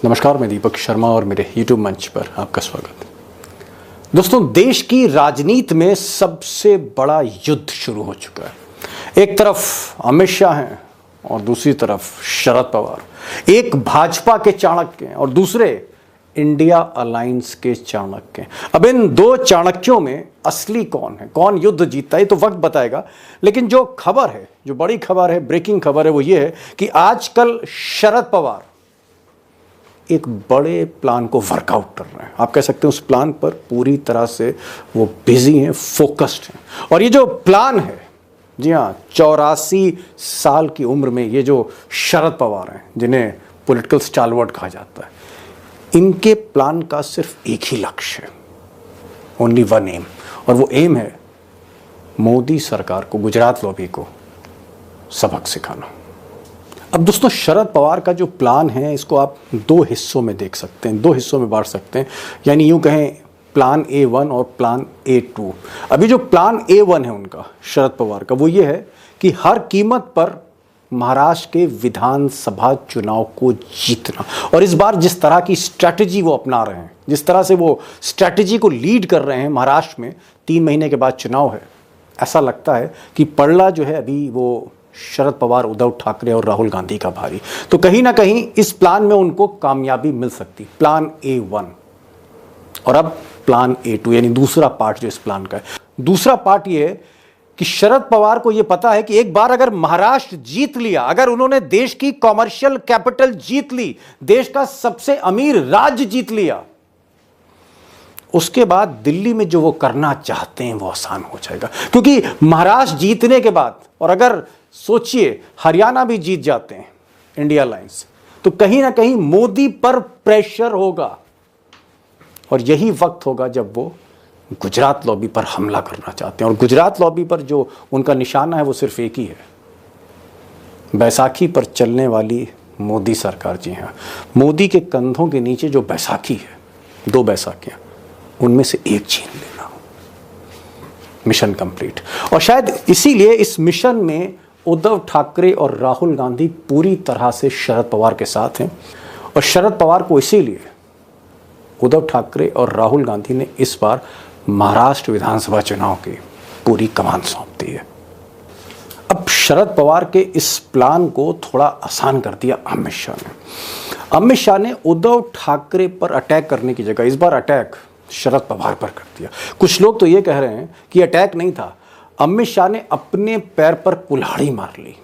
नमस्कार, मैं दीपक शर्मा और मेरे YouTube मंच पर आपका स्वागत है। दोस्तों, देश की राजनीति में सबसे बड़ा युद्ध शुरू हो चुका है। एक तरफ अमित शाह हैं और दूसरी तरफ शरद पवार। एक भाजपा के चाणक्य हैं और दूसरे इंडिया अलायंस के चाणक्य हैं। अब इन दो चाणक्यों में असली कौन है, कौन युद्ध जीतता है, तो वक्त बताएगा। लेकिन जो खबर है, जो बड़ी खबर है, ब्रेकिंग खबर है, वो ये है कि आजकल शरद पवार एक बड़े प्लान को वर्कआउट कर रहे हैं। आप कह सकते हैं उस प्लान पर पूरी तरह से वो बिजी हैं, फोकस्ड हैं। और ये जो प्लान है, जी हाँ, 84 साल की उम्र में ये जो शरद पवार हैं, जिन्हें पॉलिटिकल स्टालवर्ट कहा जाता है, इनके प्लान का सिर्फ एक ही लक्ष्य है, ओनली वन एम। और वो एम है मोदी सरकार को, गुजरात लॉबी को सबक सिखाना। अब दोस्तों, शरद पवार का जो प्लान है, इसको आप दो हिस्सों में देख सकते हैं, दो हिस्सों में बांट सकते हैं। यानी यूं कहें, प्लान A1 और प्लान A2। अभी जो प्लान A1 है उनका, शरद पवार का, वो ये है कि हर कीमत पर महाराष्ट्र के विधानसभा चुनाव को जीतना। और इस बार जिस तरह की स्ट्रैटेजी वो अपना रहे हैं, जिस तरह से वो स्ट्रैटेजी को लीड कर रहे हैं महाराष्ट्र में, 3 महीने के बाद चुनाव है, ऐसा लगता है कि पड़ला जो है अभी वो शरद पवार, उद्धव ठाकरे और राहुल गांधी का भारी। तो कहीं ना कहीं इस प्लान में उनको कामयाबी मिल सकती, प्लान A1। और अब प्लान A2, यानी दूसरा पार्ट जो इस प्लान का है। दूसरा पार्ट ये है कि शरद पवार को यह पता है कि एक बार अगर महाराष्ट्र जीत लिया, अगर उन्होंने देश की कॉमर्शियल कैपिटल जीत ली, देश का सबसे अमीर राज्य जीत लिया, उसके बाद दिल्ली में जो वो करना चाहते हैं वो आसान हो जाएगा। क्योंकि महाराष्ट्र जीतने के बाद, और अगर सोचिए हरियाणा भी जीत जाते हैं इंडिया अलायंस, तो कहीं ना कहीं मोदी पर प्रेशर होगा। और यही वक्त होगा जब वो गुजरात लॉबी पर हमला करना चाहते हैं। और गुजरात लॉबी पर जो उनका निशाना है वो सिर्फ एक ही है, बैसाखी पर चलने वाली मोदी सरकार। जी हाँ, मोदी के कंधों के नीचे जो बैसाखी है, 2 बैसाखियां, उनमें से एक छीन लेना। Mission complete. और शायद इसीलिए इस मिशन में उद्धव ठाकरे और राहुल गांधी पूरी तरह से शरद पवार के साथ हैं। और शरद पवार को इसीलिए उद्धव ठाकरे और राहुल गांधी ने इस बार महाराष्ट्र विधानसभा चुनाव की पूरी कमान सौंप दी है। अब शरद पवार के इस प्लान को थोड़ा आसान कर दिया अमित शाह ने। अमित शाह ने उद्धव ठाकरे पर अटैक करने की जगह इस बार अटैक शरद पवार पर कर दिया। कुछ लोग तो ये कह रहे हैं कि अटैक नहीं था, अमित शाह ने अपने पैर पर कुल्हाड़ी मार ली,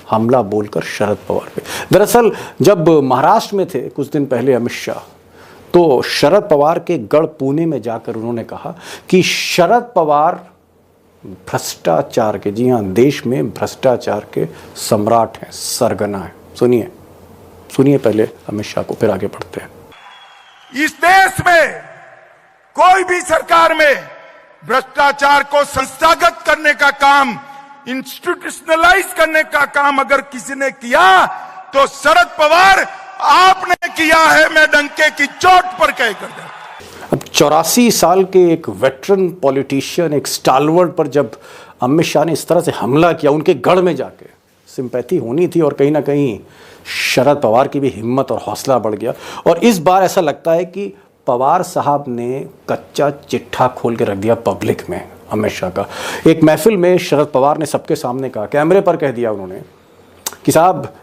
हमला बोलकर शरद पवार पे। दरअसल जब महाराष्ट्र में थे कुछ दिन पहले अमित शाह, तो शरद पवार के गढ़ पुणे में जाकर उन्होंने कहा कि शरद पवार भ्रष्टाचार के, जी हाँ, देश में भ्रष्टाचार के सम्राट हैं, सरगना है। सुनिए पहले अमित शाह को, फिर आगे बढ़ते हैं। इस देश में कोई भी सरकार में भ्रष्टाचार को संस्थागत करने का काम, इंस्टीट्यूशनलाइज करने का काम अगर किसी ने किया तो शरद पवार आपने किया है, मैं डंके की चोट पर कह कर दे। अब 84 साल के एक वेटरन पॉलिटिशियन, एक स्टालवर्ट पर जब अमित शाह ने इस तरह से हमला किया, उनके गढ़ में जाके, सिंपैथी होनी थी। और कहीं ना कहीं शरद पवार की भी हिम्मत और हौसला बढ़ गया। और इस बार ऐसा लगता है कि पवार साहब ने कच्चा चिट्ठा खोल के रख दिया पब्लिक में अमित शाह का। एक महफिल में शरद पवार ने सबके सामने कहा, कैमरे पर कह दिया उन्होंने कि साहब,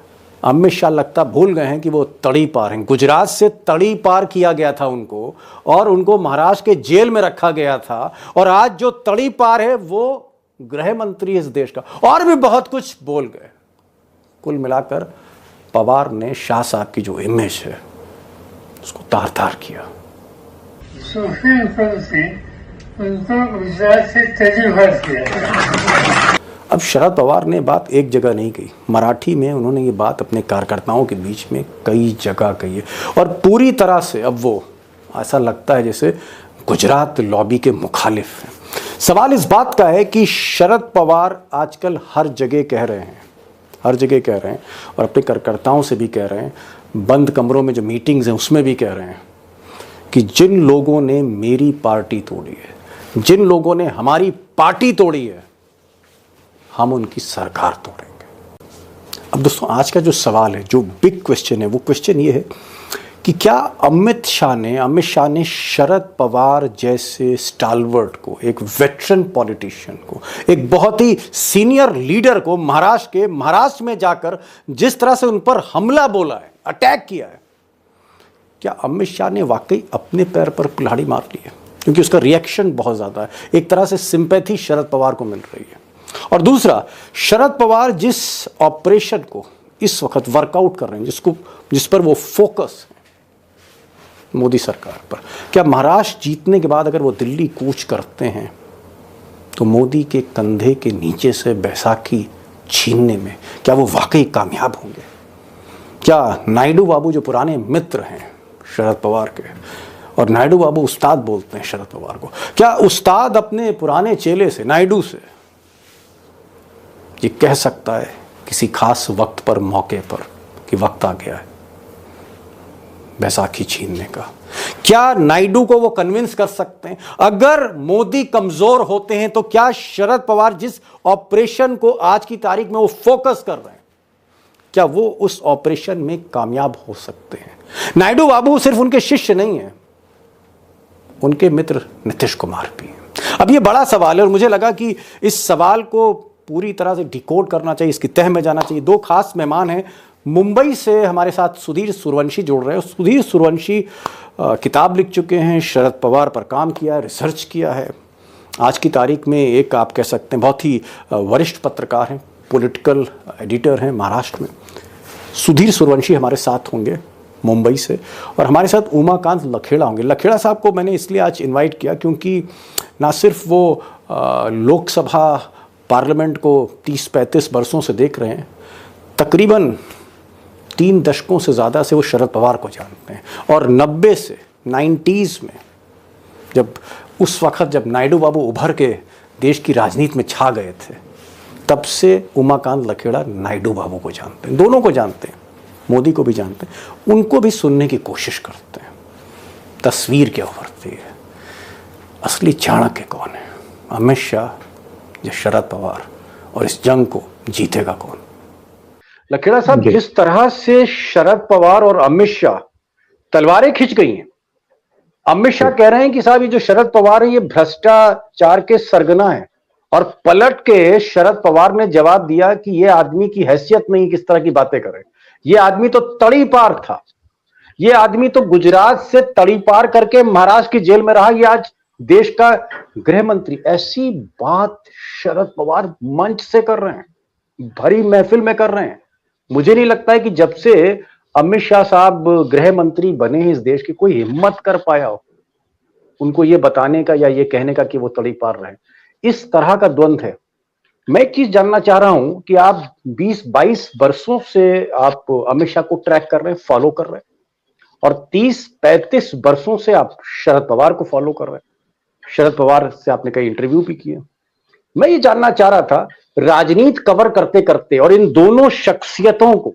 अमित शाह लगता भूल गए हैं कि वो तड़ी पार हैं। गुजरात से तड़ी पार किया गया था उनको, और उनको महाराष्ट्र के जेल में रखा गया था। और आज जो तड़ी पार है वो गृह मंत्री इस देश का, और भी बहुत कुछ बोल गए। कुल मिलाकर पवार ने शाह साहब की जो इमेज है उसको तार-तार किया। सुप्रीम कोर्ट ने उनको गुजरात से तड़ीपार किया। अब शरद पवार ने बात एक जगह नहीं कही, मराठी में उन्होंने ये बात अपने कार्यकर्ताओं के बीच में कई जगह कही है। और पूरी तरह से अब वो, ऐसा लगता है जैसे गुजरात लॉबी के मुखालिफ हैं। सवाल इस बात का है कि शरद पवार आजकल हर जगह कह रहे हैं, और अपने कार्यकर्ताओं से भी कह रहे हैं, बंद कमरों में जो मीटिंग्स हैं उसमें भी कह रहे हैं कि जिन लोगों ने मेरी पार्टी तोड़ी है, जिन लोगों ने हमारी पार्टी तोड़ी है, हम उनकी सरकार तोड़ेंगे। अब दोस्तों, आज का जो सवाल है, जो बिग क्वेश्चन है, वो क्वेश्चन ये है कि क्या अमित शाह ने शरद पवार जैसे स्टालवर्ट को, एक वेटरन पॉलिटिशियन को, एक बहुत ही सीनियर लीडर को महाराष्ट्र में जाकर जिस तरह से उन पर हमला बोला है, अटैक किया है, क्या अमित शाह ने वाकई अपने पैर पर कुल्हाड़ी मार ली है? क्योंकि उसका रिएक्शन बहुत ज़्यादा है, एक तरह से सिंपैथी शरद पवार को मिल रही है। और दूसरा, शरद पवार जिस ऑपरेशन को इस वक्त वर्कआउट कर रहे हैं, जिस पर वो फोकस है मोदी सरकार पर, क्या महाराष्ट्र जीतने के बाद अगर वो दिल्ली कूच करते हैं तो मोदी के कंधे के नीचे से बैसाखी छीनने में क्या वो वाकई कामयाब होंगे? क्या नायडू बाबू जो पुराने मित्र हैं शरद पवार के, और नायडू बाबू उस्ताद बोलते हैं शरद पवार को, क्या उस्ताद अपने पुराने चेले से, नायडू से, ये कह सकता है किसी खास वक्त पर, मौके पर, कि वक्त आ गया है बैसाखी छीनने का? क्या नायडू को वो कन्विंस कर सकते हैं? अगर मोदी कमजोर होते हैं तो क्या शरद पवार जिस ऑपरेशन को आज की तारीख में वो फोकस कर रहे हैं, क्या वो उस ऑपरेशन में कामयाब हो सकते हैं? नायडू बाबू सिर्फ उनके शिष्य नहीं हैं, उनके मित्र नीतीश कुमार भी हैं। अब ये बड़ा सवाल है और मुझे लगा कि इस सवाल को पूरी तरह से डिकोड करना चाहिए, इसकी तह में जाना चाहिए। दो खास मेहमान हैं, मुंबई से हमारे साथ सुधीर सूर्यवंशी जुड़ रहे हैं। सुधीर सूर्यवंशी किताब लिख चुके हैं, शरद पवार पर काम किया है, रिसर्च किया है। आज की तारीख में एक आप कह सकते हैं बहुत ही वरिष्ठ पत्रकार हैं, पॉलिटिकल एडिटर हैं महाराष्ट्र में। सुधीर सूर्यवंशी हमारे साथ होंगे मुंबई से, और हमारे साथ उमाकांत लखेड़ा होंगे। लखेड़ा साहब को मैंने इसलिए आज इनवाइट किया क्योंकि ना सिर्फ वो लोकसभा पार्लियामेंट को 30-35 वर्षों से देख रहे हैं, तकरीबन 3 दशकों से ज़्यादा से वो शरद पवार को जानते हैं। और 90 से 90s में जब उस वक्त जब नायडू बाबू उभर के देश की राजनीति में छा गए थे, तब से उमाकांत लखेड़ा नायडू बाबू को जानते हैं, दोनों को जानते हैं, मोदी को भी जानते हैं, उनको भी सुनने की कोशिश करते हैं। तस्वीर क्या उभरती है, असली चाणक्य कौन है, अमित शाह या शरद पवार, और इस जंग को जीतेगा कौन? लखेड़ा साहब, जिस तरह से शरद पवार और अमित शाह तलवारें खिंच गई हैं, अमित शाह कह रहे हैं कि साहब ये जो शरद पवार है ये भ्रष्टाचार के सरगना है, और पलट के शरद पवार ने जवाब दिया कि ये आदमी की हैसियत नहीं किस तरह की बातें करे, ये आदमी तो तड़ी पार था, ये आदमी तो गुजरात से तड़ी पार करके महाराष्ट्र की जेल में रहा, ये आज देश का गृह मंत्री। ऐसी बात शरद पवार मंच से कर रहे हैं, भरी महफिल में कर रहे हैं। मुझे नहीं लगता है कि जब से अमित शाह साहब गृह मंत्री बने हैं इस देश की, कोई हिम्मत कर पाया हो उनको ये बताने का या ये कहने का कि वो तड़ी पार रहे। इस तरह का द्वंद्व है। मैं एक चीज जानना चाह रहा हूं कि आप 20-22 वर्षों से आप अमित शाह को ट्रैक कर रहे हैं, फॉलो कर रहे हैं, और 30-35 वर्षों से आप शरद पवार को फॉलो कर रहे हैं। शरद पवार से आपने कई इंटरव्यू भी किए। मैं ये जानना चाह रहा था, राजनीति कवर करते करते और इन दोनों शख्सियतों को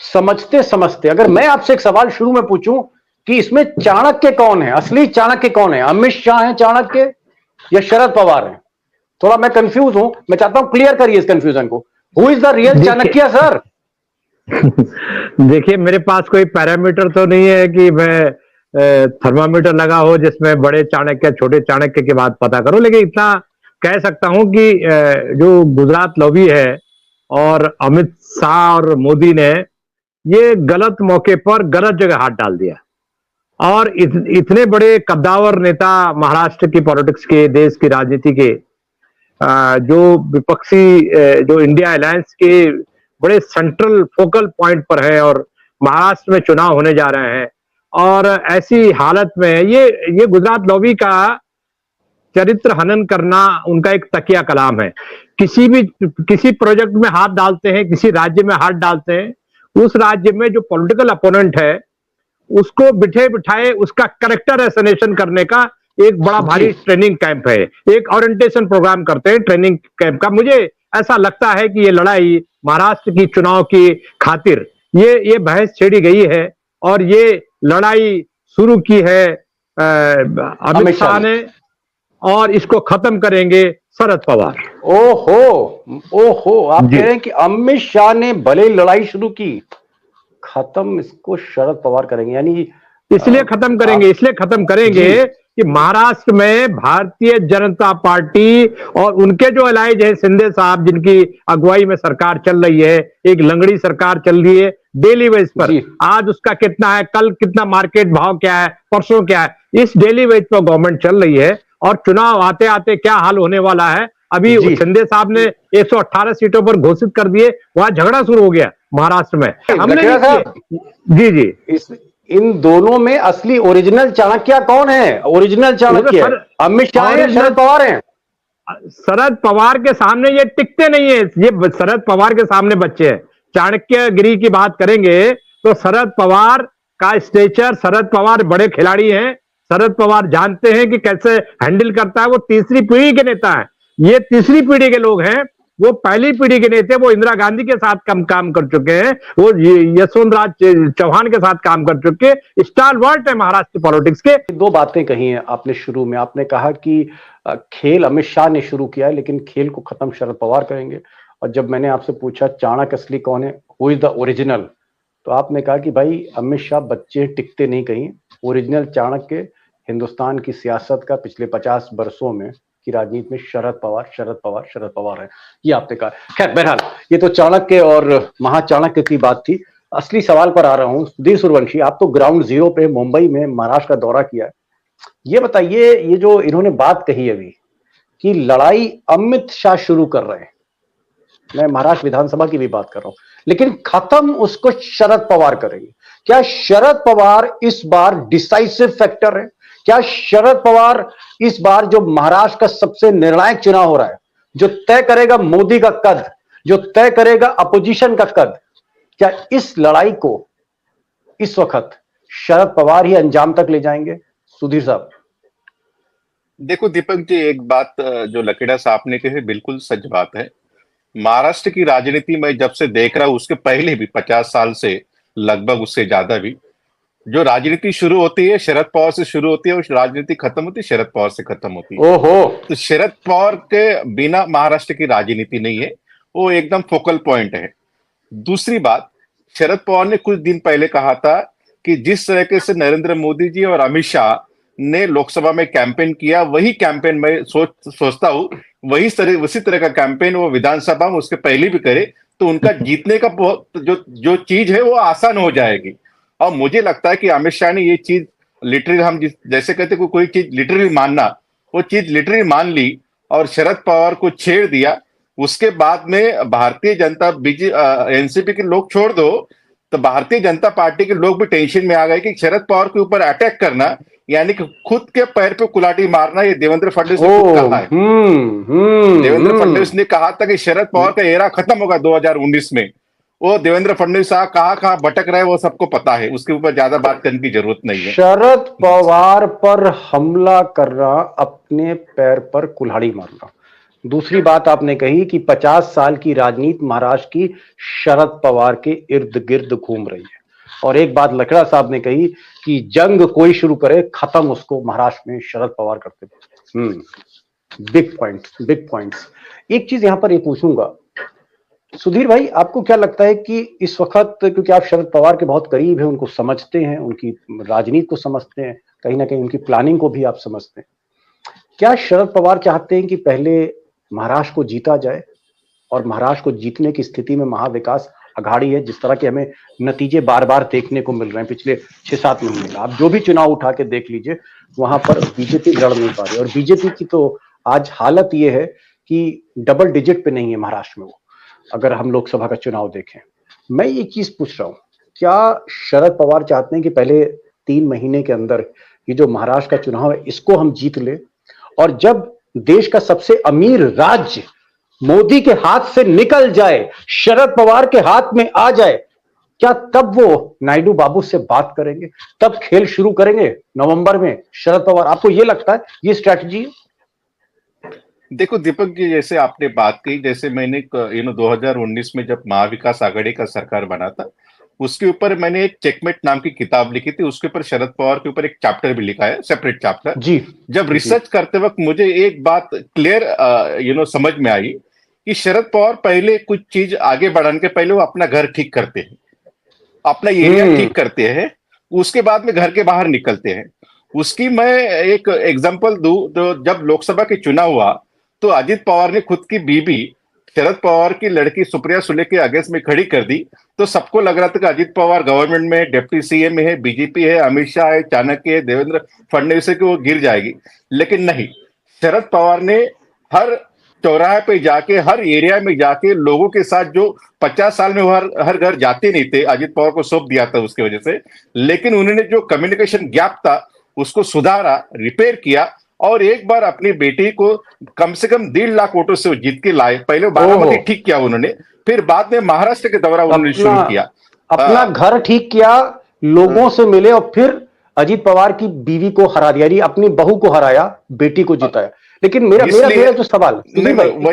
समझते समझते, अगर मैं आपसे एक सवाल शुरू में पूछूं कि इसमें चाणक्य कौन है, असली चाणक्य कौन है, अमित शाह है चाणक्य या शरद पवार है? थोड़ा मैं कंफ्यूज हूं, मैं चाहता हूं क्लियर करिए इस कंफ्यूजन को। Who is the real Chanakya sir? देखिए, मेरे पास कोई पैरामीटर तो नहीं है कि मैं थर्मामीटर लगा हो जिसमें बड़े चाणक्य छोटे चाणक्य की बात पता करो, लेकिन इतना कह सकता हूं कि जो गुजरात लॉबी है और अमित शाह और मोदी ने ये गलत मौके पर गलत जगह हाथ डाल दिया, और इतने बड़े कद्दावर नेता महाराष्ट्र की पॉलिटिक्स के, देश की राजनीति के, जो विपक्षी, जो इंडिया अलायंस के बड़े सेंट्रल फोकल पॉइंट पर है, और महाराष्ट्र में चुनाव होने जा रहे हैं, और ऐसी हालत में ये गुजरात लॉबी का चरित्र हनन करना उनका एक तकिया कलाम है। किसी प्रोजेक्ट में हाथ डालते हैं, किसी राज्य में हाथ डालते हैं, उस राज्य में जो पॉलिटिकल अपोनेंट है उसको बिठे बिठाए उसका कैरेक्टर एसेसिनेशन करने का एक बड़ा भारी ट्रेनिंग कैंप है, एक ओरिएंटेशन प्रोग्राम करते हैं ट्रेनिंग कैंप का। मुझे ऐसा लगता है कि ये लड़ाई महाराष्ट्र की चुनाव की खातिर ये बहस छेड़ी गई है, और ये लड़ाई शुरू की है अमित शाह ने, और इसको खत्म करेंगे शरद पवार। ओहो, आप कह रहे हैं कि अमित शाह ने भले लड़ाई शुरू की, खत्म इसको शरद पवार करेंगे, यानी इसलिए खत्म करेंगे कि महाराष्ट्र में भारतीय जनता पार्टी और उनके जो अलाइज है, शिंदे साहब जिनकी अगुवाई में सरकार चल रही है, एक लंगड़ी सरकार चल रही है डेली बेस पर। आज उसका कितना है, कल कितना मार्केट भाव क्या है, परसों क्या है, इस डेली बेस पर गवर्नमेंट चल रही है। और चुनाव आते आते क्या हाल होने वाला है, अभी शिंदे साहब ने 118 सीटों पर घोषित कर दिए, वहां झगड़ा शुरू हो गया महाराष्ट्र में। हमने जी इन दोनों में असली ओरिजिनल चाणक्य कौन है? ओरिजिनल चाणक्य अमित शाह है, शरद पवार हैं? शरद पवार के सामने ये टिकते नहीं है, ये शरद पवार के सामने बच्चे हैं। चाणक्यगिरी की बात करेंगे तो शरद पवार का स्टेचर, शरद पवार बड़े खिलाड़ी हैं, शरद पवार जानते हैं कि कैसे हैंडल करता है। वो तीसरी पीढ़ी के नेता है, ये तीसरी पीढ़ी के लोग हैं। वो पहली पीढ़ी के नेता, वो इंदिरा गांधी के साथ काम कर चुके हैं, वो यशवंतराव चौहान के साथ काम कर चुके, स्टालवर्ट है महाराष्ट्र पॉलिटिक्स के। दो बातें कही हैं आपने शुरू में, आपने कहा कि खेल अमित शाह ने शुरू किया है, लेकिन खेल को खत्म शरद पवार करेंगे। और जब मैंने आपसे पूछा चाणक्य असली कौन है, हु इज द ओरिजिनल, तो आपने कहा कि भाई अमित शाह बच्चे टिकते नहीं कहीं, ओरिजिनल चाणक्य हिंदुस्तान की सियासत का पिछले 50 वर्षों में की राजनीति में शरद पवार है, ये आपने कहा। खैर बहरहाल ये तो चाणक्य और महाचाणक्य की बात थी। असली सवाल पर आ रहा हूं, सुधीर सूर्यवंशी, आप तो ग्राउंड जीरो पे मुंबई में महाराष्ट्र का दौरा किया है, ये बताइए, ये जो इन्होंने बात कही अभी कि लड़ाई अमित शाह शुरू कर रहे हैं, मैं महाराष्ट्र विधानसभा की भी बात कर रहा हूं, लेकिन खत्म उसको शरद पवार करेंगे, क्या शरद पवार इस बार डिसाइसिव फैक्टर है? क्या शरद पवार इस बार जो महाराष्ट्र का सबसे निर्णायक चुनाव हो रहा है, जो तय करेगा मोदी का कद, जो तय करेगा अपोजिशन का कद, क्या इस लड़ाई को इस वक्त शरद पवार ही अंजाम तक ले जाएंगे? सुधीर साहब। देखो दीपक जी, एक बात जो लकेड़ा साहब ने कही बिल्कुल सच बात है। महाराष्ट्र की राजनीति में जब से देख रहा हूं, उसके पहले भी 50 साल से, लगभग उससे ज्यादा भी, जो राजनीति शुरू होती है शरद पवार से शुरू होती है और राजनीति खत्म होती है शरद पवार से खत्म होती है। ओहो, तो शरद पवार के बिना महाराष्ट्र की राजनीति नहीं है, वो एकदम फोकल पॉइंट है। दूसरी बात, शरद पवार ने कुछ दिन पहले कहा था कि जिस तरीके से नरेंद्र मोदी जी और अमित शाह ने लोकसभा में कैंपेन किया, वही कैंपेन मैं सोचता हूं उसी तरह का कैंपेन वो विधानसभा में उसके पहले भी करे, तो उनका जीतने का जो चीज है वो आसान हो जाएगी। और मुझे लगता है कि अमित शाह ने ये चीज लिटरली, हम जैसे कहते कोई चीज लिटरली मानना, वो चीज लिटरली मान ली और शरद पवार को छेड़ दिया। उसके बाद में भारतीय जनता एनसीपी के लोग छोड़ दो, तो भारतीय जनता पार्टी के लोग भी टेंशन में आ गए कि शरद पवार के ऊपर अटैक करना, यानी कि खुद के पैर पे कुल्हाड़ी मारना, ये देवेंद्र फडणवीस ने खुद कहा है। देवेंद्र फडणवीस ने कहा था कि शरद पवार का एरा खत्म होगा 2019 में। वो देवेंद्र फडणवीस साहब कहाँ भटक रहे वो सबको पता है, उसके ऊपर ज्यादा बात करने की जरूरत नहीं है। शरद पवार पर हमला करना, अपने पैर पर कुल्हाड़ी मारना। दूसरी बात आपने कही कि 50 साल की राजनीति महाराष्ट्र की शरद पवार के इर्द गिर्द घूम रही है। और एक बात लकड़ा साहब ने कही कि जंग कोई शुरू करे, खत्म उसको महाराष्ट्र में शरद पवार करते थे। Big points. एक चीज यहां पर ये पूछूंगा, सुधीर भाई, आपको क्या लगता है कि इस वक्त, क्योंकि आप शरद पवार के बहुत करीब हैं, उनको समझते हैं, उनकी राजनीति को समझते हैं, कहीं ना कहीं उनकी प्लानिंग को भी आप समझते हैं, क्या शरद पवार चाहते हैं कि पहले महाराष्ट्र को जीता जाए और महाराष्ट्र को जीतने की स्थिति में महाविकास अघाड़ी है, जिस तरह के हमें नतीजे बार बार देखने को मिल रहे हैं पिछले 6-7 महीने? आप जो भी चुनाव उठा के देख लीजिए, वहां पर बीजेपी लड़ नहीं पा रही, और बीजेपी की तो आज हालत ये है कि डबल डिजिट पे नहीं है महाराष्ट्र में वो, अगर हम लोकसभा का चुनाव देखें। मैं ये चीज पूछ रहा हूं, क्या शरद पवार चाहते हैं कि पहले 3 महीने के अंदर ये जो महाराष्ट्र का चुनाव है इसको हम जीत ले, और जब देश का सबसे अमीर राज्य मोदी के हाथ से निकल जाए, शरद पवार के हाथ में आ जाए, क्या तब वो नायडू बाबू से बात करेंगे, तब खेल शुरू करेंगे नवंबर में शरद पवार? आपको ये लगता है ये स्ट्रैटेजी है? देखो दीपक जी, जैसे आपने बात की, जैसे मैंने 2019 में जब महाविकास आघाड़ी का सरकार बना था, उसके ऊपर मैंने एक चेकमेट नाम की किताब लिखी थी, उसके ऊपर शरद पवार के ऊपर एक चैप्टर भी लिखा है, सेपरेट चैप्टर जी। जब रिसर्च करते वक्त मुझे एक बात क्लियर समझ में आई कि शरद पवार पहले कुछ चीज आगे बढ़ाने के पहले वो अपना घर ठीक करते हैं। अपना एरिया ठीक करते हैं, उसके बाद में घर के बाहर निकलते हैं। उसकी मैं एक एग्जांपल दूं तो जब लोकसभा के चुनाव हुआ तो अजित पवार ने खुद की बीबी शरद पवार की लड़की सुप्रिया सुले के अगेंस्ट में खड़ी कर दी, तो सबको लग रहा था कि अजित पवार गवर्नमेंट में डिप्टी सीएम है, बीजेपी है, अमित शाह है, चाणक्य है, देवेंद्र फडणवीस है, कि वो गिर जाएगी। लेकिन नहीं, शरद पवार ने हर चौराहे पे जाके, हर एरिया में जाके लोगों के साथ, जो 50 साल में वो हर घर जाते नहीं थे, अजित पवार को सौंप दिया था उसकी वजह से, लेकिन उन्होंने जो कम्युनिकेशन गैप था उसको सुधारा, रिपेयर किया, और एक बार अपनी बेटी को कम से कम 1.5 लाख वोटों से जीत के लाए। पहले बारामती ठीक किया उन्होंने, फिर बाद में महाराष्ट्र के दौरा उन्होंने शुरू किया, अपना घर ठीक किया, लोगों से मिले, और फिर अजीत पवार की बीवी को हरा दिया, यानी अपनी बहू को हराया, बेटी को जिताया। लेकिन मेरा जो सवाल,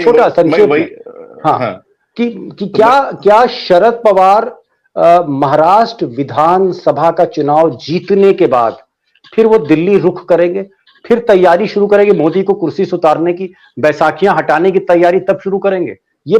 छोटा संक्षेप में, हाँ, कि क्या शरद पवार महाराष्ट्र विधानसभा का चुनाव जीतने के बाद फिर वो दिल्ली रुख करेंगे, फिर तैयारी शुरू करेंगे मोदी को कुर्सी से उतारने की, बैसाखियां हटाने की तैयारी तब शुरू करेंगे? ये